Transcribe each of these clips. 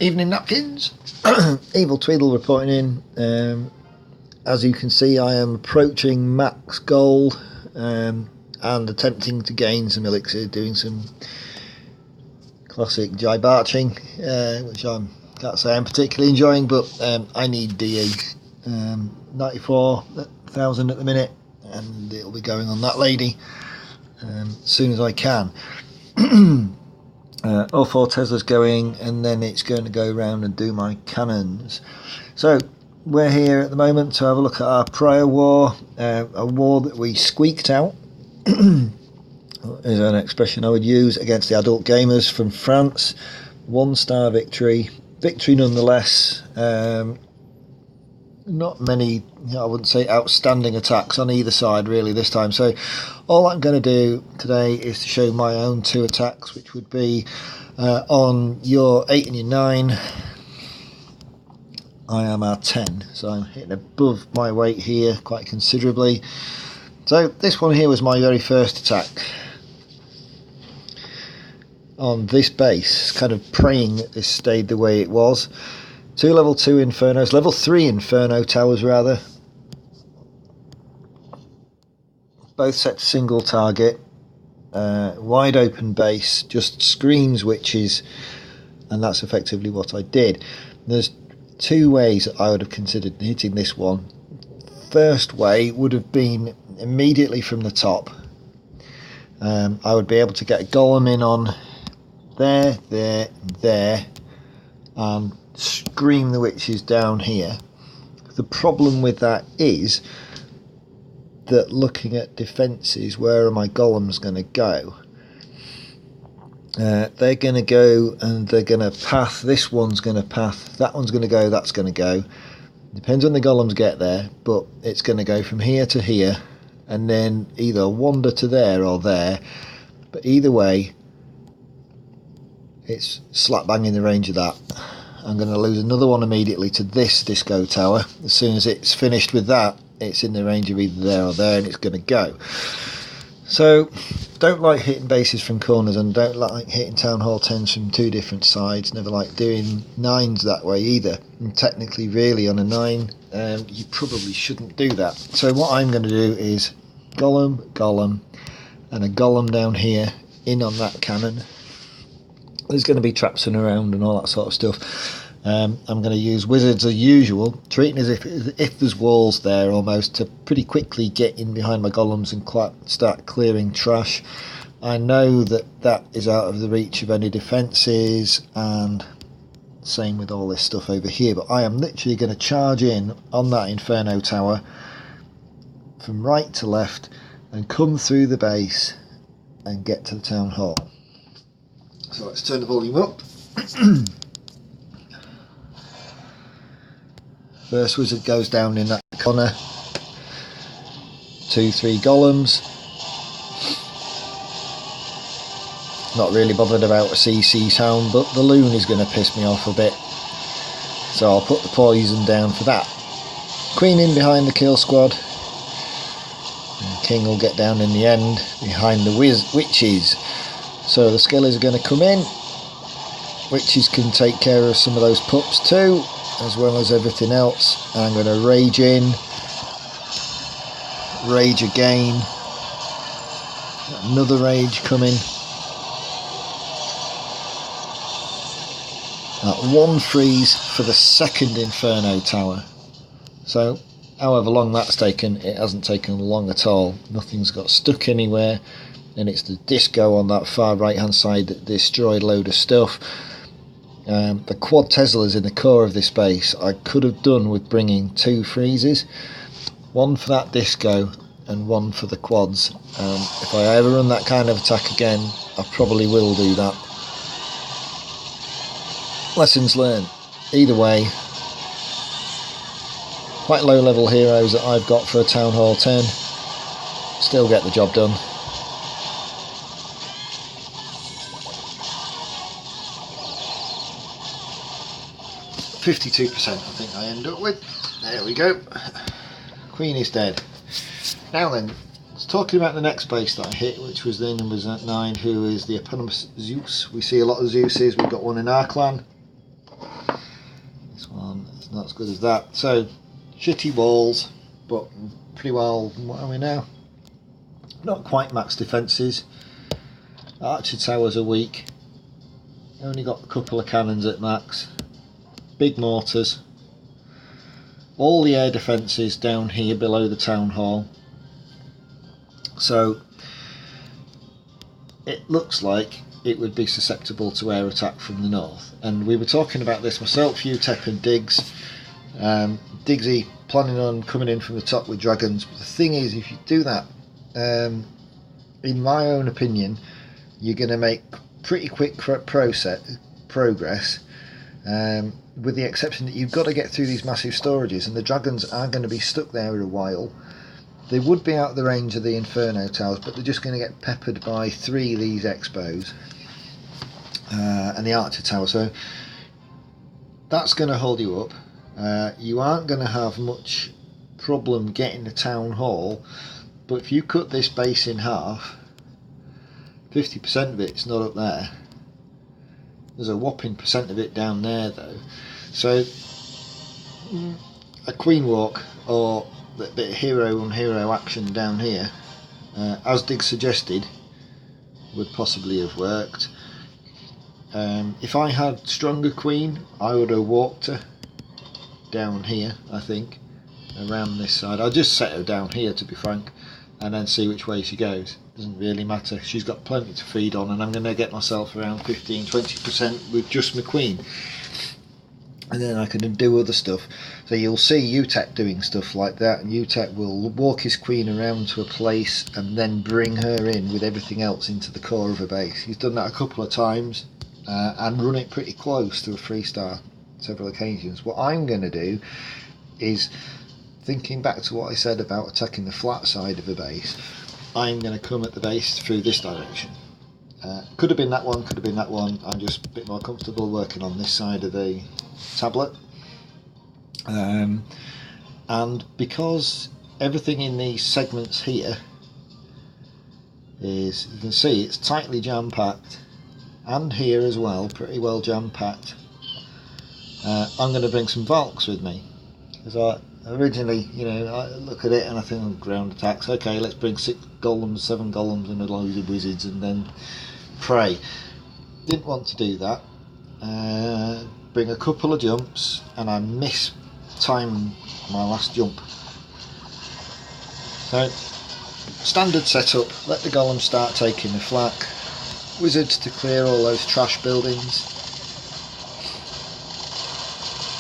Evening napkins. Evil Tweedle reporting in. As you can see, I am approaching max gold and attempting to gain some elixir, doing some classic jibe arching, which I can't say I'm particularly enjoying, but I need DE 94,000 at the minute, and it'll be going on that lady as soon as I can. All 4 Teslas going, and then it's going to go around and do my cannons. So we're here at the moment to have a look at our prior war, a war that we squeaked out is an expression I would use, against the adult gamers from France. 1-star victory nonetheless. Not many, I wouldn't say outstanding attacks on either side really this time. So all I'm going to do today is to show my own 2 attacks, which would be on your 8 and your 9. I am our 10, so I'm hitting above my weight here quite considerably. So this one here was my very first attack on this base, kind of praying that this stayed the way it was. 2 level 2 infernos, level 3 inferno towers rather, both set to single target, wide open base, just screams witches, and that's effectively what I did. There's 2 ways that I would have considered hitting this one. First way would have been immediately from the top. I would be able to get a golem in on there, and scream the witches down here. The problem with that is that looking at defences, where are my golems going to go? They're going to go and they're going to path. This one's going to path, that one's going to go, that's going to go. Depends when the golems get there, but it's going to go from here to here and then either wander to there or there. But either way, it's slap bang in the range of that. I'm going to lose another one immediately to this disco tower. As soon as it's finished with that, it's in the range of either there or there, and it's going to go. So, don't like hitting bases from corners, and don't like hitting Town Hall 10s from 2 different sides. Never like doing 9s that way either. And technically, really, on a 9, you probably shouldn't do that. So what I'm going to do is golem, and a golem down here, in on that cannon. There's going to be traps in around and all that sort of stuff. I'm going to use wizards as usual, treating as if there's walls there almost, to pretty quickly get in behind my golems and start clearing trash. I know that that is out of the reach of any defences, and same with all this stuff over here, but I am literally going to charge in on that inferno tower from right to left and come through the base and get to the town hall. So let's turn the volume up. First wizard goes down in that corner. 2-3 golems. Not really bothered about a CC sound, but the loon is going to piss me off a bit. So I'll put the poison down for that. Queen in behind the kill squad. And King will get down in the end behind the witches. So the skellies are going to come in. Witches can take care of some of those pups too, as well as everything else. And I'm going to rage in, rage again, another rage coming. One freeze for the second inferno tower. So however long that's taken, it hasn't taken long at all. Nothing's got stuck anywhere. And it's the disco on that far right hand side that destroyed a load of stuff. The quad Teslas in the core of this base, I could have done with bringing 2 freezes, one for that disco and one for the quads. If I ever run that kind of attack again, I probably will do that. Lessons learned. Either way, quite low level heroes that I've got for a Town Hall 10, still get the job done. 52% I think I end up with. There we go. Queen is dead. Now then, talking about the next base that I hit, which was the number 9, who is the eponymous Zeus. We see a lot of Zeuses. We've got one in our clan. This one is not as good as that. So shitty walls, but pretty well. What are we now? Not quite max defences. Archer towers are weak. Only got a couple of cannons at max. Big mortars. All the air defences down here below the town hall. So it looks like it would be susceptible to air attack from the north. And we were talking about this myself, Th10 and Diggs. Diggsy planning on coming in from the top with dragons. But the thing is, if you do that, in my own opinion, you're going to make pretty quick progress, with the exception that you've got to get through these massive storages, and the dragons are going to be stuck there a while. They would be out of the range of the Inferno towers, but they're just going to get peppered by 3 of these expos and the Archer tower, so that's going to hold you up. You aren't going to have much problem getting the town hall, but if you cut this base in half, 50% of it's not up there. There's a whopping percent of it down there though. So a queen walk or a bit of hero on hero action down here, as Diggs suggested, would possibly have worked. If I had stronger queen, I would have walked her down here, I think, around this side. I'll just set her down here, to be frank, and then see which way she goes. Doesn't really matter. She's got plenty to feed on, and I'm going to get myself around 15-20% with just my queen, and then I can do other stuff. So you'll see Th10 doing stuff like that, and Th10 will walk his queen around to a place and then bring her in with everything else into the core of a base. He's done that a couple of times and run it pretty close to a 3-star several occasions. What I'm going to do is, thinking back to what I said about attacking the flat side of a base, I'm going to come at the base through this direction. Could have been that one, could have been that one. I'm just a bit more comfortable working on this side of the tablet. And because everything in these segments here is, you can see it's tightly jam-packed, and here as well, pretty well jam-packed, I'm going to bring some Valks with me. Because I originally, I look at it and I think, oh, ground attacks, okay, let's bring 6 golems, 7 golems and a load of wizards and then pray. Didn't want to do that. Bring a couple of jumps, and I mistimed my last jump. So, standard setup, let the golems start taking the flak, wizards to clear all those trash buildings,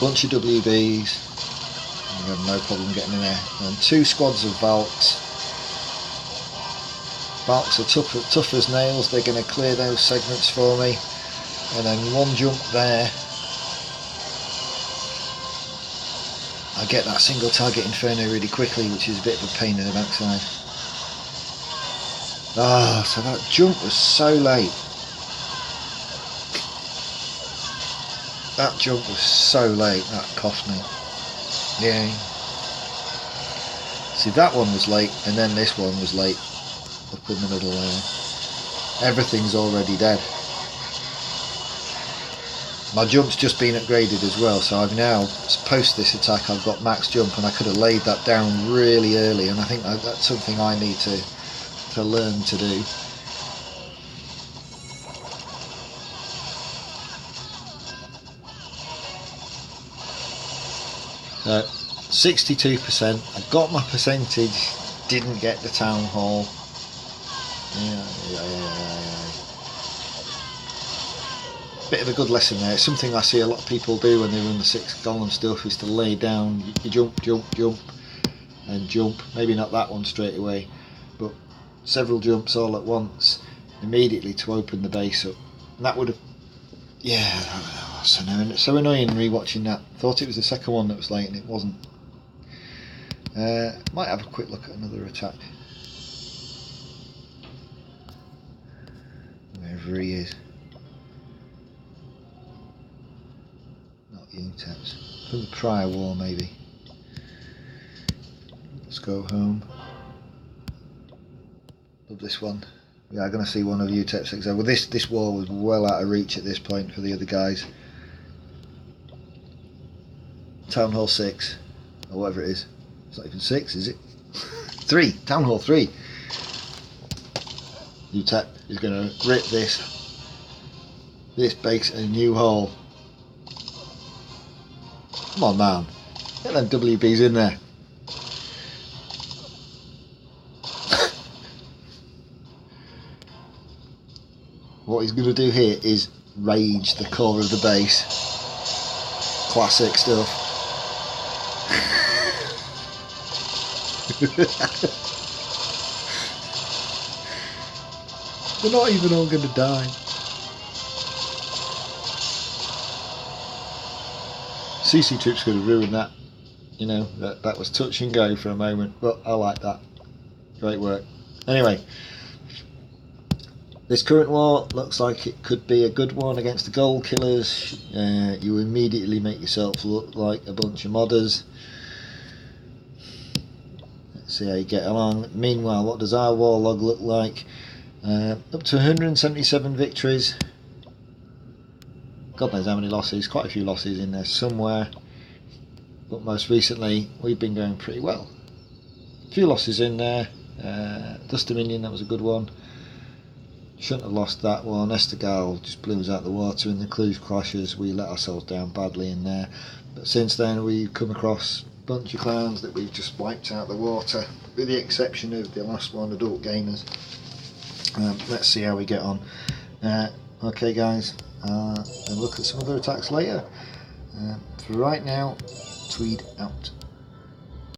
bunch of WBs, I have no problem getting in there, and 2 squads of Valks. Valks are tough as nails, they're going to clear those segments for me, and then 1 jump there. I get that single target Inferno really quickly, which is a bit of a pain in the backside. So that jump was so late. That jump was so late, that cost me. Yeah. See, that one was late, and then this one was late. Up in the middle there. Everything's already dead. My jump's just been upgraded as well, so I've now, post this attack, I've got max jump, and I could have laid that down really early, and I think that's something I need to learn to do. So 62%, I got my percentage, didn't get the town hall. Bit of a good lesson there. It's something I see a lot of people do when they run the 6 golem stuff, is to lay down, you jump, and jump. Maybe not that one straight away, but several jumps all at once, immediately to open the base up. And that would have, so annoying rewatching that. Thought it was the second one that was late, and it wasn't. Might have a quick look at another attack. Wherever he is. Not Th10's. From the prior war, maybe. Let's go home. Love this one. We are going to see one of Th10's 6. Well, this war was well out of reach at this point for the other guys. Town Hall 6, or whatever it is. It's not even 6, is it? 3, Town Hall 3. Th10 is going to rip this base a new hole. Come on, man. Get them WBs in there. What he's going to do here is rage the core of the base. Classic stuff. They're not even all going to die. CC Trip's going to ruin that. You know, that was touch and go for a moment, but I like that. Great work. Anyway, this current war looks like it could be a good one against the gold killers. You immediately make yourself look like a bunch of modders. Let's see how you get along. Meanwhile, what does our war log look like? Up to 177 victories. God knows how many losses. Quite a few losses in there somewhere. But most recently, we've been going pretty well. A few losses in there. Dust Dominion, that was a good one. Shouldn't have lost that one. Estegal just blew us out the water in the cruise clashes. We let ourselves down badly in there. But since then, we've come across a bunch of clowns that we've just wiped out the water, with the exception of the last one, Adult Gamers. Let's see how we get on. Okay, guys, and look at some other attacks later. For right now, Tweed out.